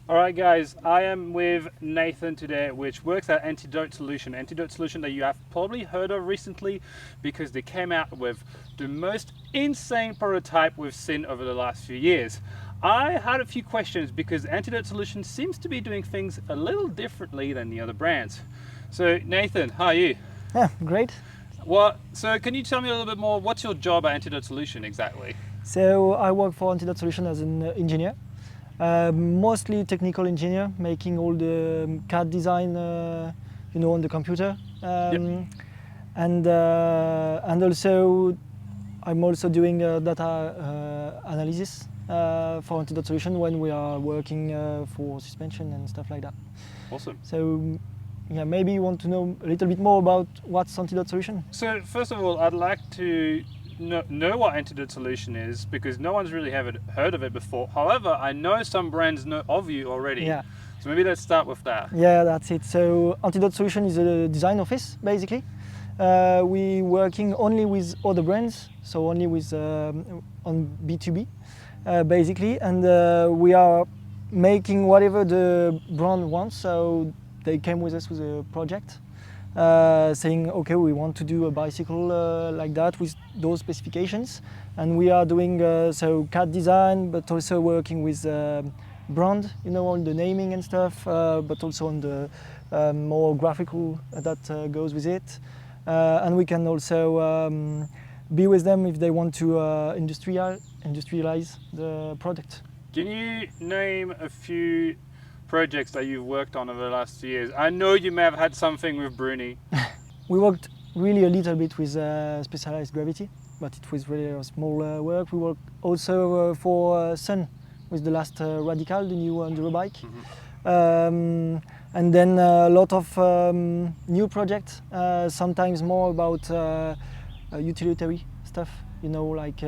All right, guys, I am with Nathan today, which works at Antidote Solution. Antidote Solution that you have probably heard of recently because they came out with the most insane prototype we've seen over the last few years. I had a few questions because Antidote Solution seems to be doing things a little differently than the other brands. So Nathan, how are you? Yeah, great. So can you tell me a little bit more, what's your job at Antidote Solution exactly? So I work for Antidote Solution as an engineer, mostly technical engineer, making all the CAD design, on the computer, Yep. and also I'm also doing data analysis for Antidote Solution when we are working for suspension and stuff like that. Awesome. So yeah, maybe you want to know a little bit more about what's Antidote Solution. So first of all, I'd like to know what Antidote Solution is because no one's really heard of it before. However, I know some brands know of you already. Yeah. So maybe let's start with that. Yeah, that's it. So Antidote Solution is a design office, basically. We working only with other brands, so only with on B2B, basically, and we are making whatever the brand wants. So they came with us with a project, saying, okay, we want to do a bicycle like that with those specifications, and we are doing so CAD design, but also working with brand, on the naming and stuff, but also on the more graphical that goes with it, and we can also be with them if they want to industrialize the product. Can you name a few projects that you've worked on over the last few years? I know you may have had something with Bruni. We worked really a little bit with specialized gravity, but it was really a small work. We worked also for Sun with the last Radical, the new enduro bike. Mm-hmm. And then a lot of new projects, sometimes more about utilitarian stuff, like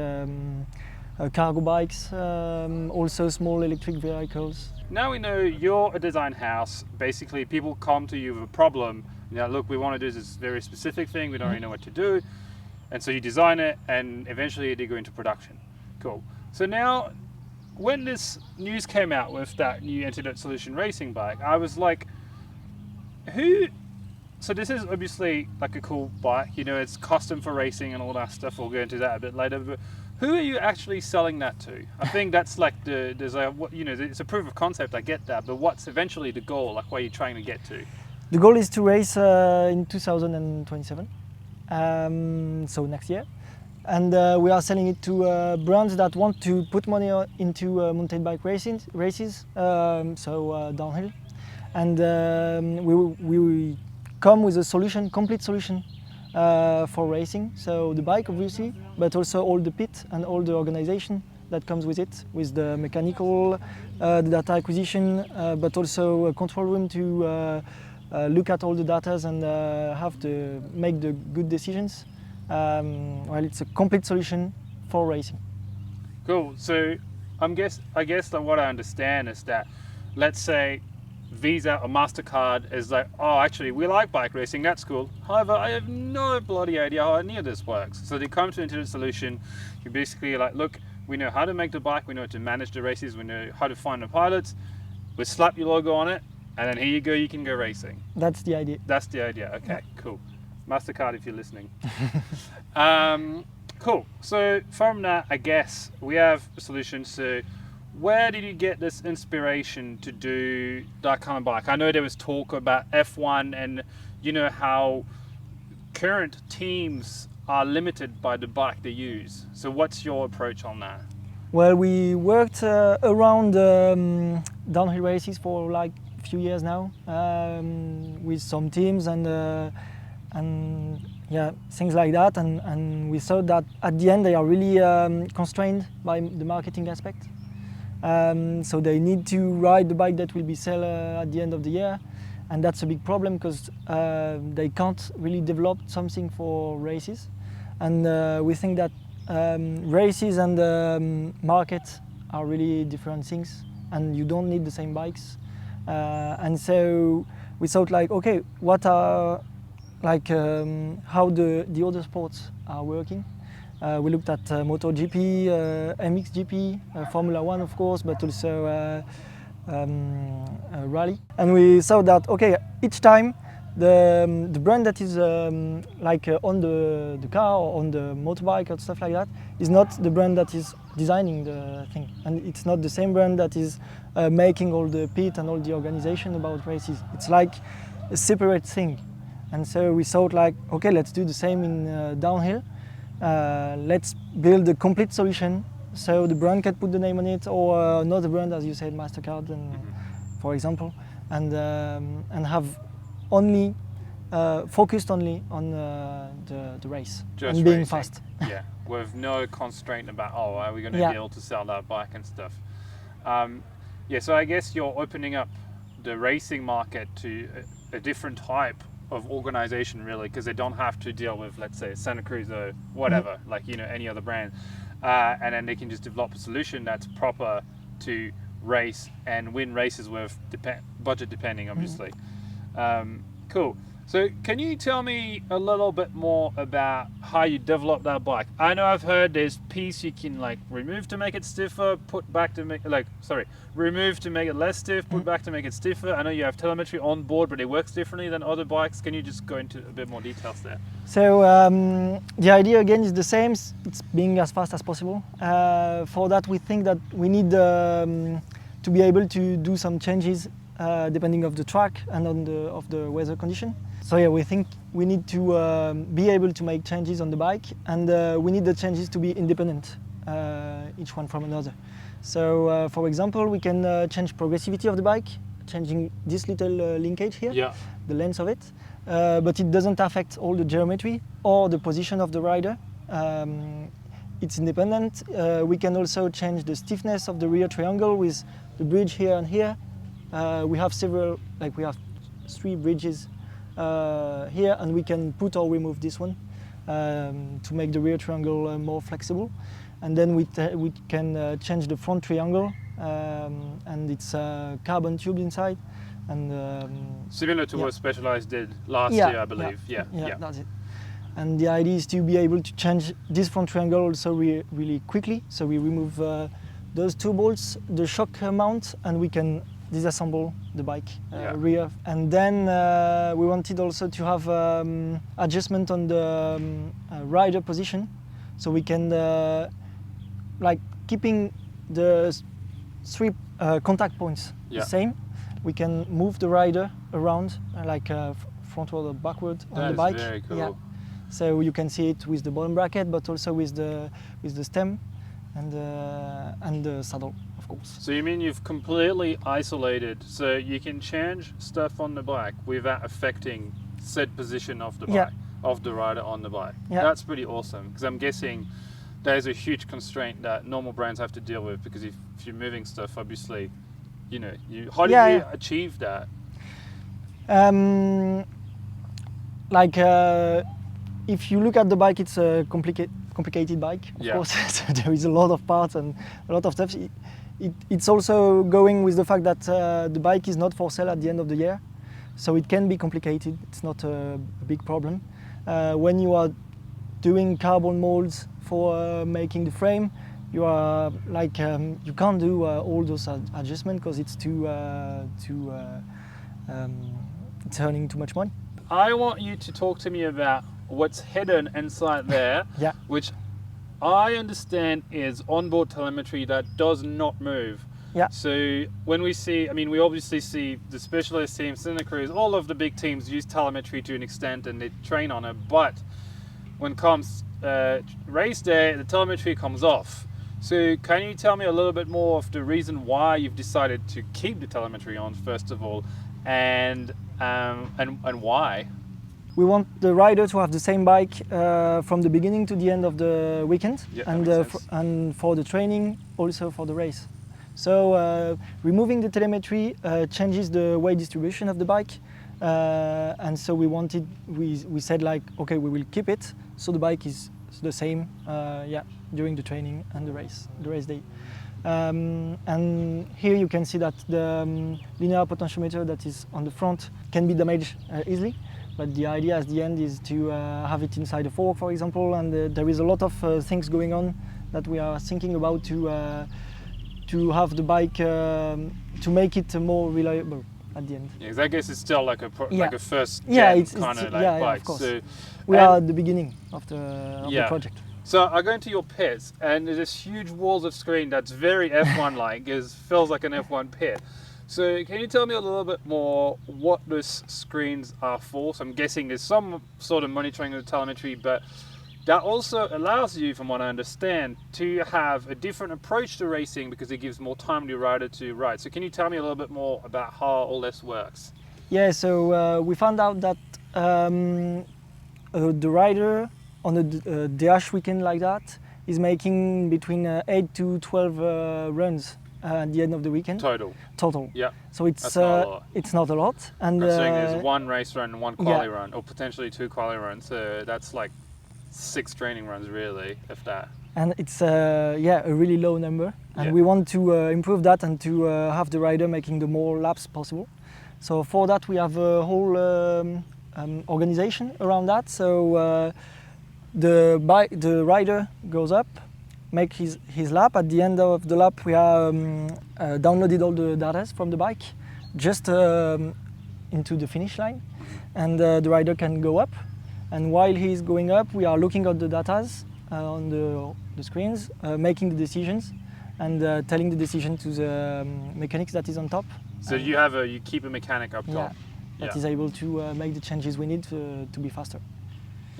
cargo bikes, also small electric vehicles. Now we know you're a design house. Basically, people come to you with a problem. Look, we want to do this very specific thing. We don't really know what to do. And so you design it and eventually they go into production. Cool. So now, when this news came out with that new Antidote Solution racing bike, I was like, so this is obviously like a cool bike, it's custom for racing and all that stuff. We'll go into that a bit later, but who are you actually selling that to? I think that's like it's a proof of concept, I get that, but what's eventually the goal, like what are you trying to get to? The goal is to race in 2027, so next year. And we are selling it to brands that want to put money into mountain bike races, so downhill. And we come with a complete solution for racing. So the bike, obviously, but also all the pit and all the organization that comes with it, with the mechanical, the data acquisition, but also a control room to look at all the data and have to make the good decisions. Well, it's a complete solution for racing. Cool. So I guess that what I understand is that, let's say Visa or MasterCard is like, oh, actually, we like bike racing, that's cool. However, I have no bloody idea how any of this works. So they come to Antidote Solution, you basically like, look, we know how to make the bike, we know how to manage the races, we know how to find the pilots, we slap your logo on it, and then here you go, you can go racing. That's the idea. That's the idea, okay, yeah. Cool. MasterCard if you're listening. Cool, so from that, I guess, we have a solution. So where did you get this inspiration to do that kind of bike? I know there was talk about F1 and how current teams are limited by the bike they use. So what's your approach on that? Well, we worked around downhill races for like a few years now with some teams and yeah, things like that, and we saw that at the end they are really constrained by the marketing aspect. So they need to ride the bike that will be sold at the end of the year, and that's a big problem because they can't really develop something for races. And we think that races and market are really different things, and you don't need the same bikes. And so we thought like, okay, what are how the other sports are working. We looked at MotoGP, MXGP, Formula One, of course, but also rally, and we saw that okay, each time the brand that is on the car or on the motorbike or stuff like that is not the brand that is designing the thing, and it's not the same brand that is making all the pit and all the organization about races. It's like a separate thing, and so we thought like, okay, let's do the same in downhill. Let's build a complete solution so the brand can put the name on it, or not the brand, as you said, MasterCard, and, for example, and have only focused only on the race Just and being racing. fast. Yeah, with no constraint about, oh, are we going to Yeah. be able to sell that bike and stuff. Yeah, so I guess you're opening up the racing market to a different type of organization, really, because they don't have to deal with, let's say, Santa Cruz or whatever, like, you know, any other brand. And then they can just develop a solution that's proper to race and win races with budget depending, obviously. Cool. So can you tell me a little bit more about how you develop that bike? I know I've heard there's piece you can like remove to make it stiffer, put back to make remove to make it less stiff, put back to make it stiffer. I know you have telemetry on board, but it works differently than other bikes. Can you just go into a bit more details there? So the idea again is the same. It's being as fast as possible. For that, we think that we need to be able to do some changes depending of the track and of the weather condition. So yeah, we think we need to be able to make changes on the bike, and we need the changes to be independent, each one from another. So for example, we can change progressivity of the bike, changing this little linkage here, Yeah. the length of it, but it doesn't affect all the geometry or the position of the rider. It's independent. We can also change the stiffness of the rear triangle with the bridge here and here. We have we have 3 bridges here, and we can put or remove this one to make the rear triangle more flexible. And then we can change the front triangle, and it's a carbon tube inside. And Similar to yeah. what Specialized did last Yeah, year, I believe. Yeah. That's it. And the idea is to be able to change this front triangle also really quickly. So we remove those 2 bolts, the shock mount, and we can disassemble the bike rear. And then we wanted also to have adjustment on the rider position, so we can keeping the 3 contact points the same. We can move the rider around frontward or backward on the bike. That's very cool. Yeah. So you can see it with the bottom bracket, but also with the stem and the saddle, of course. So you mean you've completely isolated, so you can change stuff on the bike without affecting said position of the bike, of the rider on the bike. Yeah. That's pretty awesome, because I'm guessing there's a huge constraint that normal brands have to deal with, because if you're moving stuff, obviously, you know, how do you achieve that? If you look at the bike, it's a complicated bike, of course. So there is a lot of parts and a lot of stuff. It's also going with the fact that the bike is not for sale at the end of the year, so it can be complicated. It's not a big problem. When you are doing carbon molds for making the frame, you are you can't do all those adjustments because it's it's earning too much money. I want you to talk to me about what's hidden inside there, Yeah. which I understand is onboard telemetry that does not move. Yeah. So when we see, I mean, we obviously see the Specialized team, Santa Cruz, all of the big teams use telemetry to an extent and they train on it, but when comes race day, the telemetry comes off. So can you tell me a little bit more of the reason why you've decided to keep the telemetry on, first of all, and why? We want the rider to have the same bike from the beginning to the end of the weekend, Yeah, and for the training, also for the race. So removing the telemetry changes the weight distribution of the bike, and so we said like, okay, we will keep it so the bike is the same, during the training and the race day. And here you can see that the linear potentiometer that is on the front can be damaged easily. But the idea at the end is to have it inside a fork, for example, and there is a lot of things going on that we are thinking about to to have the bike to make it more reliable at the end. Yeah, 'cause I guess it's still like like a first gen Yeah, kind of like yeah, bike. of course. So, We and- are at the beginning of the Yeah. project. So I go into your pits, and there's this huge walls of screen that's very F1-like. It feels like an F1 pit. So can you tell me a little bit more what those screens are for? So I'm guessing there's some sort of monitoring of the telemetry, but that also allows you, from what I understand, to have a different approach to racing because it gives more time to the rider to ride. So can you tell me a little bit more about how all this works? Yeah, so we found out that the rider on a dash weekend like that is making between 8 to 12 runs at the end of the weekend. Total. Yeah. So it's That's not a lot. it's not a lot. And I'm saying there's one race run and one quali yeah. run, or potentially two quali runs. So that's like 6 training runs, really, if that. and it's a really low number, and Yeah. we want to improve that and to have the rider making the more laps possible. So for that we have a whole organization around that. So the rider goes up, make his lap. At the end of the lap we have downloaded all the data from the bike just into the finish line, and the rider can go up. And while he's going up, we are looking at the data on the screens, making the decisions, and telling the decision to the mechanics that is on top. So you keep a mechanic up top. That is able to make the changes we need to be faster.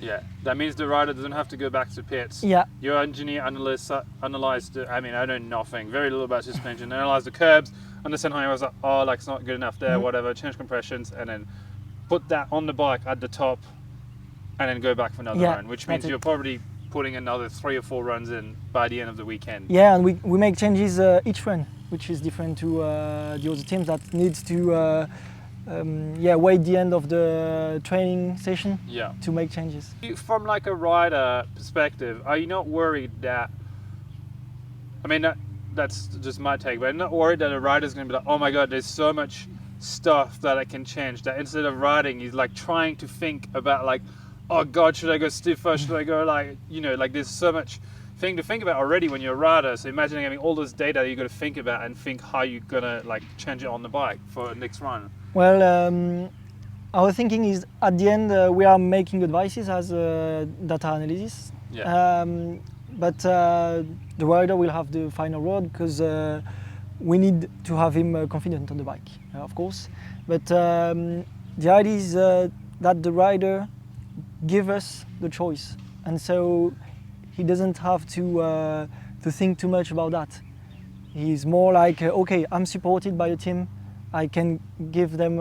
Yeah, that means the rider doesn't have to go back to pits. Yeah. Your engineer analyzed I know nothing, very little about suspension, analyzed the curbs, understand how I was like, oh, like it's not good enough there, whatever, change compressions, and then put that on the bike at the top, and then go back for another run, which means you're probably putting another 3 or 4 runs in by the end of the weekend. Yeah, and we make changes each run, which is different to the other teams that needs to wait the end of the training session to make changes. From like a rider perspective, are you not worried that, I mean, that's just my take, but I'm not worried that a rider's going to be like, oh my God, there's so much stuff that I can change, that instead of riding, he's like trying to think about like, oh God, should I go stiffer? Should I go like, like there's so much thing to think about already when you're a rider. So imagine having all this data you got to think about and think how you're going to like change it on the bike for the next run. Well, our thinking is at the end we are making advices as data analysis. Yeah. But the rider will have the final word because we need to have him confident on the bike, of course. But the idea is that the rider give us the choice, and so he doesn't have to think too much about that. He's more like, okay, I'm supported by a team. I can give them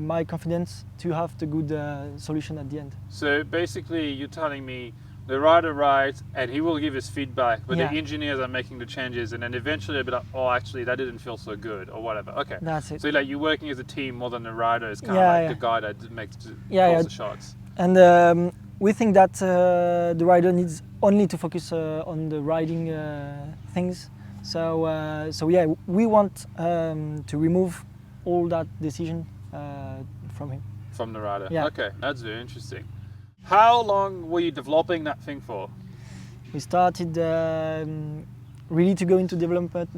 my confidence to have the good solution at the end. So basically, you're telling me the rider rides and he will give his feedback, but the engineers are making the changes, and then eventually they'll be like, oh, actually, that didn't feel so good, or whatever. Okay. That's it. So like you're working as a team more than the rider is kind of like the guy that makes calls the shots. And we think that the rider needs only to focus on the riding things. So yeah, we want to remove all that decision from him. From the rider. Yeah. Okay, that's very interesting. How long were you developing that thing for? We started really to go into development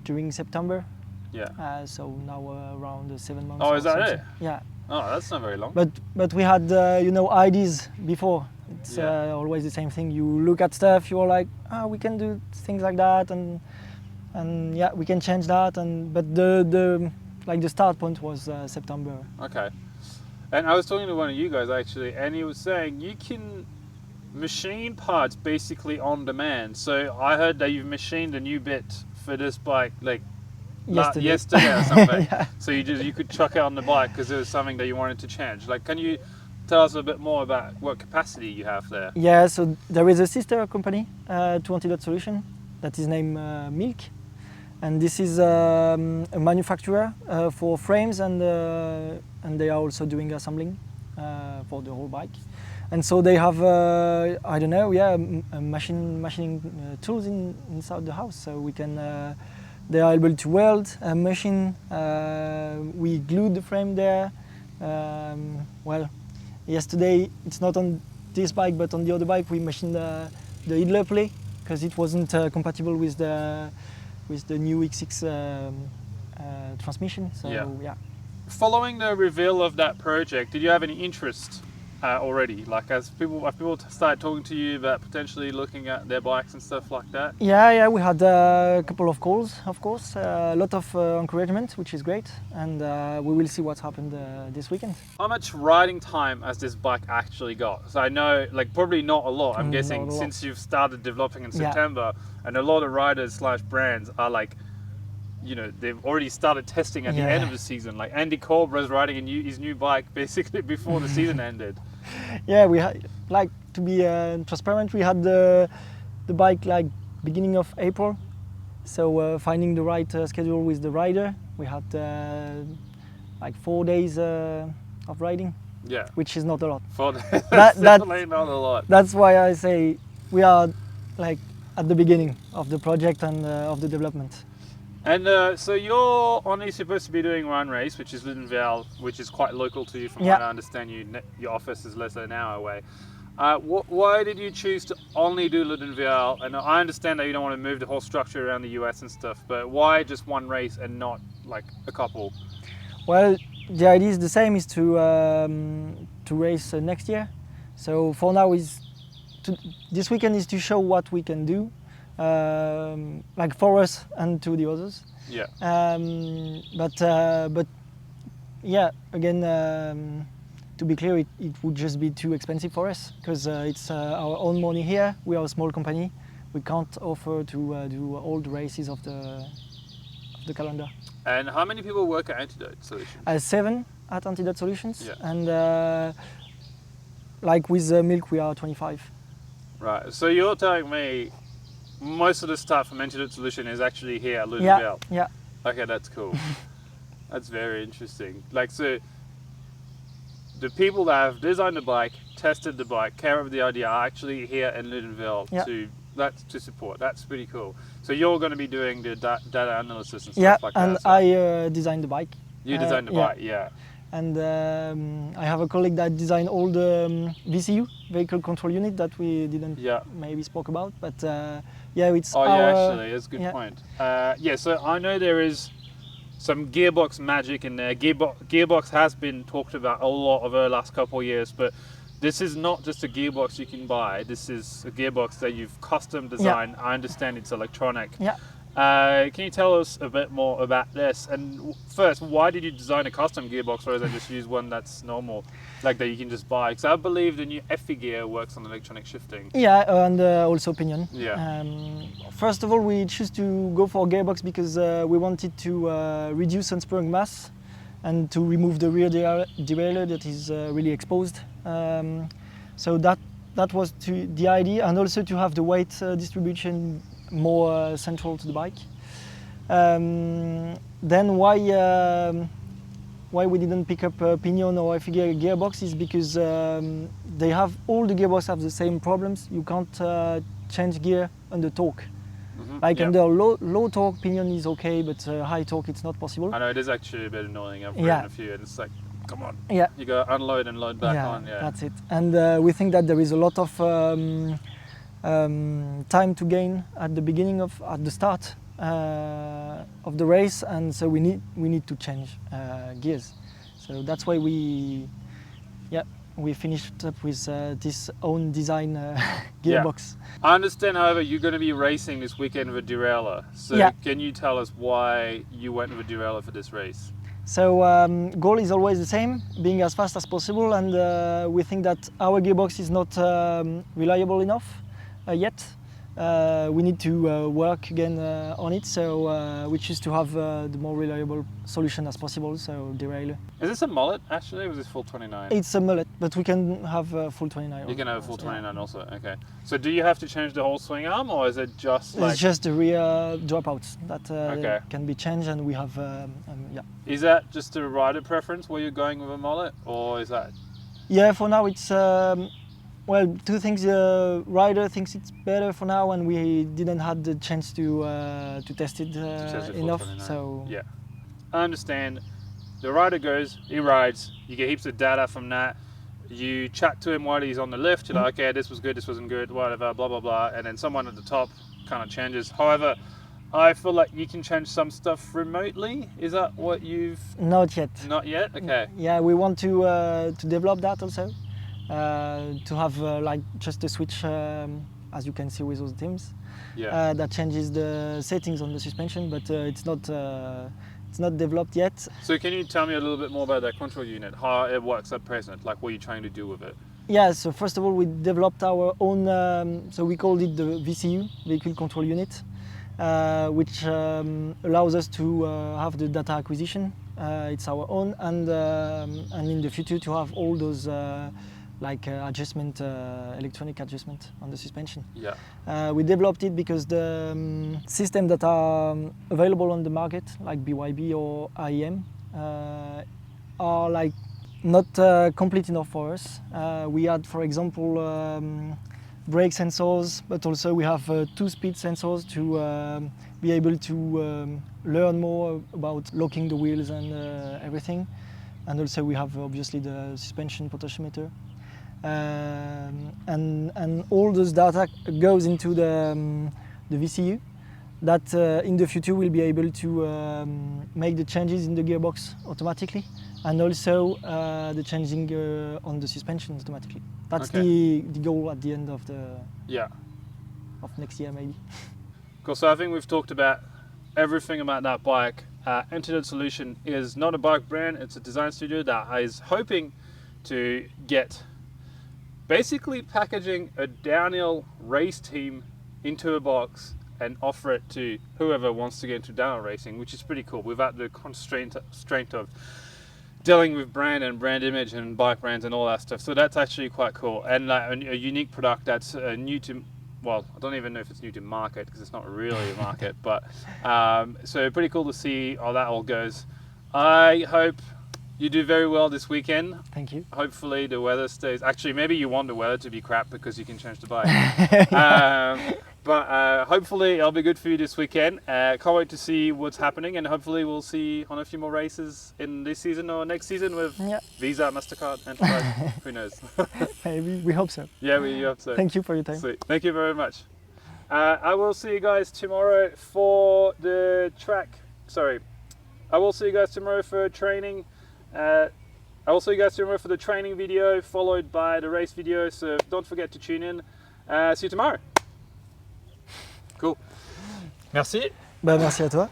during September. Yeah. So now around 7 months. Oh, is that it? Yeah. Oh, that's not very long. But we had ideas before. It's always the same thing. You look at stuff, you're like, we can do things like that, and yeah, we can change that. But the start point was September. Okay. And I was talking to one of you guys actually, and he was saying you can machine parts basically on demand. So I heard that you've machined a new bit for this bike like yesterday or something. Yeah. So you could chuck it on the bike because there was something that you wanted to change. Like, can you tell us a bit more about what capacity you have there? Yeah, so there is a sister company to Antidote Solutions that is named Milk, and this is a manufacturer for frames, and they are also doing assembling for the whole bike. And so they have machining tools inside the house, so we can. They are able to weld, machine. We glued the frame there. Well, yesterday it's not on this bike, but on the other bike we machined the idler plate because it wasn't compatible with the with the new X6 transmission. So Yeah. yeah. Following the reveal of that project, did you have any interest already? Like, have people started talking to you about potentially looking at their bikes and stuff like that? Yeah, we had a couple of calls, of course, a lot of encouragement, which is great, and we will see what's happened this weekend. How much riding time has this bike actually got? So I know, like, probably not a lot. I'm Not guessing a lot. since you've started developing in Yeah. September, and a lot of riders / brands are like, you know, they've already started testing at the Yeah. end of the season. Like Andy Corbra's riding his new bike basically before the season ended. Yeah, we had, like, to be transparent, we had the bike like beginning of April, so finding the right schedule with the rider, we had like 4 days of riding, Yeah. which is not a lot. For That- definitely not a lot. That's why I say we are like at the beginning of the project and of the development. And so you're only supposed to be doing one race, which is Loudenvielle, which is quite local to you from Yeah. what I understand. Your office is less than an hour away. Why did you choose to only do Loudenvielle? And I understand that you don't want to move the whole structure around the US and stuff, but why just one race and not like a couple? Well, the idea is the same, is to race next year. So for now this weekend is to show what we can do, like for us and to the others. Yeah. But yeah, again, to be clear, it would just be too expensive for us because it's our own money here. We are a small company. We can't offer to do all the races of the calendar. And how many people work at Antidote Solutions? 7 at Antidote Solutions, Yeah. and like with milk, we are 25. Right. So you're telling me most of the stuff from Antidote Solution is actually here at Loudenvielle? Yeah. Okay, that's cool. That's very interesting. Like, so the people that have designed the bike, tested the bike, care of the idea are actually here in Loudenvielle Yeah. to support. That's pretty cool. So you're going to be doing the data analysis and stuff Yeah, like and that. So I designed the bike. you designed the yeah. bike, yeah. And I have a colleague that designed all the VCU, vehicle control unit, that we didn't Yeah. maybe spoke about. But yeah, it's Oh our, yeah, actually, that's a good yeah. point. Yeah, so I know there is some gearbox magic in there. Gearbox has been talked about a lot over the last couple of years, but this is not just a gearbox you can buy. This is a gearbox that you've custom designed. I understand it's electronic. Yeah. Can you tell us a bit more about this? And first, why did you design a custom gearbox rather than just use one that's normal, like that you can just buy? Because I believe the new FE gear works on electronic shifting. Yeah, and also pinion. Yeah. First of all, we choose to go for a gearbox because we wanted to reduce unsprung mass and to remove the rear derailleur that is really exposed. So that was the idea, and also to have the weight distribution more central to the bike. Then why we didn't pick up a pinion or a figure gearbox is because they have, all the gearboxes have the same problems. You can't change gear under torque. Mhm, Like yeah. under low torque, pinion is okay, but high torque it's not possible. I know it is actually a bit annoying. I've Yeah. ridden a few, and it's like, come on, Yeah. you go unload and load back Yeah, on. Yeah, that's it. And we think that there is a lot of time to gain at the start of the race, and so we need to change gears. So that's why we finished up with this own design gearbox. I understand. However, you're going to be racing this weekend with a derailleur. So Yeah. can you tell us why you went with a derailleur for this race? So goal is always the same, being as fast as possible, and we think that our gearbox is not reliable enough yet. We need to work again on it, so we choose to have the more reliable solution as possible, so derailleur. Is this a mullet actually, or is this full 29? It's a mullet, but we can have a full 29. You can have a full also, 29 also. Okay. So do you have to change the whole swing arm, or is it just like? It's just the rear dropouts that Okay. can be changed, and we have yeah. Is that just a rider preference where you're going with a mullet, or is that? Yeah, for now it's well, two things. Rider thinks it's better for now, and we didn't have the chance to test it test it full enough. 29. So Yeah, I understand. The rider goes, he rides, you get heaps of data from that. You chat to him while he's on the lift, you're like, okay, this was good, this wasn't good, whatever, blah, blah, blah. And then someone at the top kind of changes. However, I feel like you can change some stuff remotely. Is that what you've... Not yet. Not yet? Okay. Yeah, we want to develop that also, to have like just a switch, as you can see with those teams, Yeah. that changes the settings on the suspension, but it's not developed yet. So can you tell me a little bit more about that control unit, how it works at present, like what you're trying to do with it? Yeah, so first of all, we developed our own, so we called it the VCU, Vehicle Control Unit, which allows us to have the data acquisition. It's our own, and in the future to have all those adjustment, electronic adjustment on the suspension. Yeah. We developed it because the systems that are available on the market, like BYB or IEM, are like not complete enough for us. We had, for example, brake sensors, but also we have 2-speed sensors to be able to learn more about locking the wheels and everything. And also we have obviously the suspension potentiometer. And all those data goes into the VCU that in the future we'll be able to make the changes in the gearbox automatically, and also the changing on the suspension automatically. That's Okay. the goal at the end of Yeah. of next year maybe. Cool. So I think we've talked about everything about that bike. Antidote Solution is not a bike brand, it's a design studio that is hoping to get basically packaging a downhill race team into a box and offer it to whoever wants to get into downhill racing, which is pretty cool without the constraint of dealing with brand and brand image and bike brands and all that stuff. So that's actually quite cool, and a unique product that's new to, well, I don't even know if it's new to market because it's not really a market, but so pretty cool to see how that all goes. I hope you do very well this weekend. Thank you. Hopefully the weather stays, actually maybe you want the weather to be crap because you can change the bike. But hopefully it'll be good for you this weekend. Can't wait to see what's happening, and hopefully we'll see on a few more races in this season or next season with Visa, MasterCard, Antidote. Who knows? Maybe, we hope so. Yeah, we hope so. Thank you for your time. Sweet. Thank you very much. I will see you guys tomorrow for the track. Sorry. I will see you guys tomorrow for training. I will see you guys tomorrow for the training video, followed by the race video. So don't forget to tune in. See you tomorrow. Cool. Merci. Bah, merci à toi.